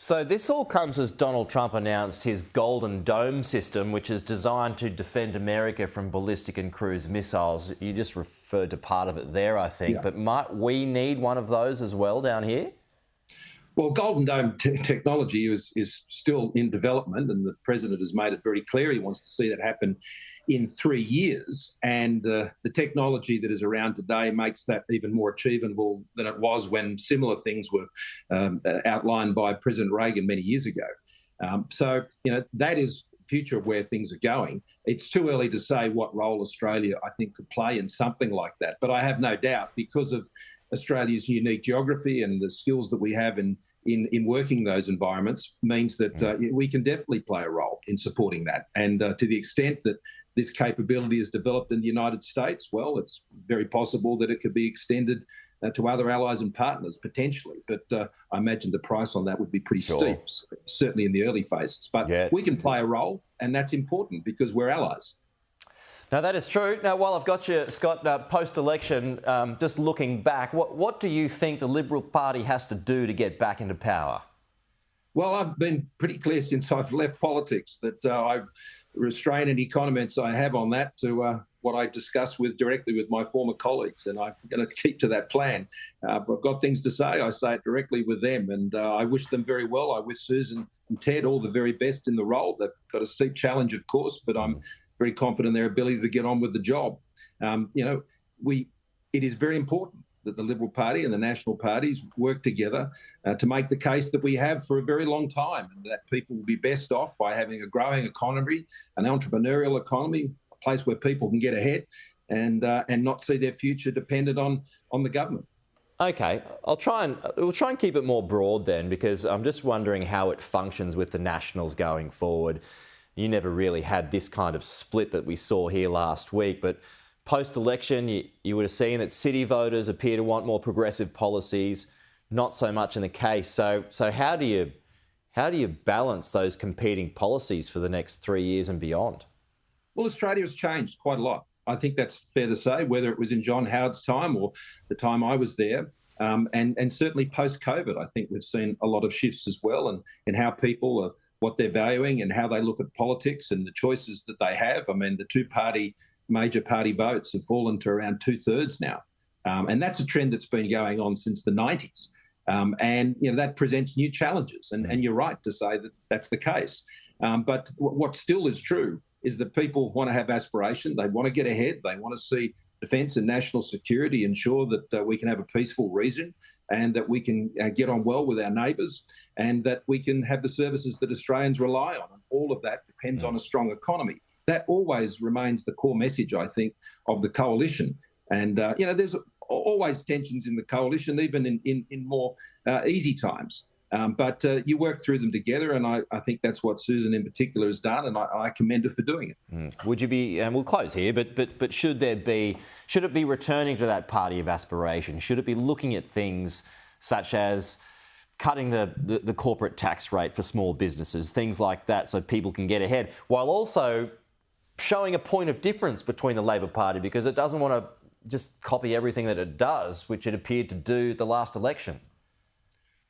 So this all comes as Donald Trump announced his Golden Dome system, which is designed to defend America from ballistic and cruise missiles. You just referred to part of it there, I think. Yeah. But might we need one of those as well down here? Well, Golden Dome technology is still in development, and the president has made it very clear he wants to see that happen in 3 years. And the technology that is around today makes that even more achievable than it was when similar things were outlined by President Reagan many years ago. So, that is future where things are going. It's too early to say what role Australia, I think, could play in something like that. But I have no doubt, because of Australia's unique geography and the skills that we have in working those environments, means that we can definitely play a role in supporting that. And to the extent that this capability is developed in the United States, well, it's very possible that it could be extended to other allies and partners, potentially. But I imagine the price on that would be pretty steep, certainly in the early phases. But we can play a role, and that's important because we're allies. Now, that is true. Now, while I've got you, Scott, post-election, just looking back, what do you think the Liberal Party has to do to get back into power? Well, I've been pretty clear since I've left politics that I restrain any comments I have on that to what I discuss directly with my former colleagues, and I'm going to keep to that plan. If I've got things to say, I say it directly with them, and I wish them very well. I wish Susan and Ted all the very best in the role. They've got a steep challenge, of course, but I'm very confident in their ability to get on with the job. It is very important that the Liberal Party and the national parties work together to make the case that we have for a very long time, and that people will be best off by having a growing economy, an entrepreneurial economy, a place where people can get ahead and not see their future dependent on the government. Okay, we'll try and keep it more broad then, because I'm just wondering how it functions with the Nationals going forward. You never really had this kind of split that we saw here last week, but post-election, you would have seen that city voters appear to want more progressive policies, not so much in the case. So how do you balance those competing policies for the next 3 years and beyond? Well, Australia has changed quite a lot. I think that's fair to say, whether it was in John Howard's time or the time I was there. And certainly post-COVID, I think we've seen a lot of shifts as well in how people are, what they're valuing and how they look at politics and the choices that they have. I mean, the major party votes have fallen to around 2/3 now. And that's a trend that's been going on since the 90s. And that presents new challenges. And you're right to say that that's the case. But what still is true is that people want to have aspiration. They want to get ahead. They want to see defence and national security ensure that we can have a peaceful region, and that we can get on well with our neighbours, and that we can have the services that Australians rely on. And all of that depends on a strong economy. That always remains the core message, I think, of the coalition. And, there's always tensions in the coalition, even in more easy times. But you work through them together, and I think that's what Susan in particular has done, and I commend her for doing it. Would you be, and we'll close here, but should it be returning to that party of aspiration? Should it be looking at things such as cutting the corporate tax rate for small businesses, things like that, so people can get ahead, while also showing a point of difference between the Labor Party, because it doesn't want to just copy everything that it does, which it appeared to do the last election?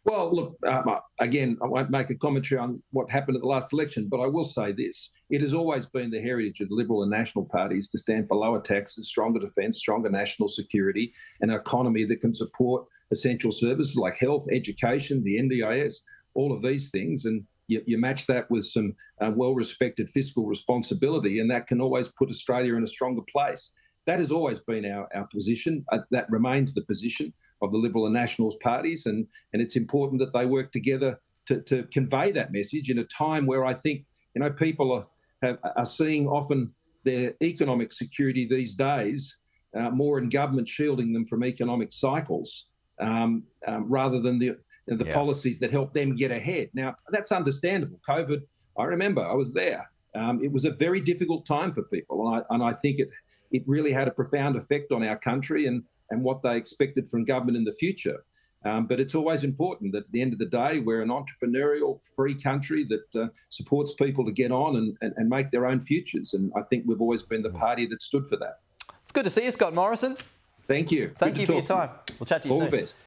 Well, look, again, I won't make a commentary on what happened at the last election, but I will say this. It has always been the heritage of the Liberal and National parties to stand for lower taxes, stronger defence, stronger national security, and an economy that can support essential services like health, education, the NDIS, all of these things. And you match that with some well-respected fiscal responsibility, and that can always put Australia in a stronger place. That has always been our position. That remains the position of the Liberal and Nationals parties, and it's important that they work together to convey that message in a time where I think people are seeing often their economic security these days more in government shielding them from economic cycles rather than the policies that help them get ahead. Now, that's understandable. COVID, I remember I was there. It was a very difficult time for people, and I think it really had a profound effect on our country and what they expected from government in the future. But it's always important that at the end of the day, we're an entrepreneurial, free country that supports people to get on and make their own futures. And I think we've always been the party that stood for that. It's good to see you, Scott Morrison. Thank you. Thank you for your time. We'll chat to you soon. All the best.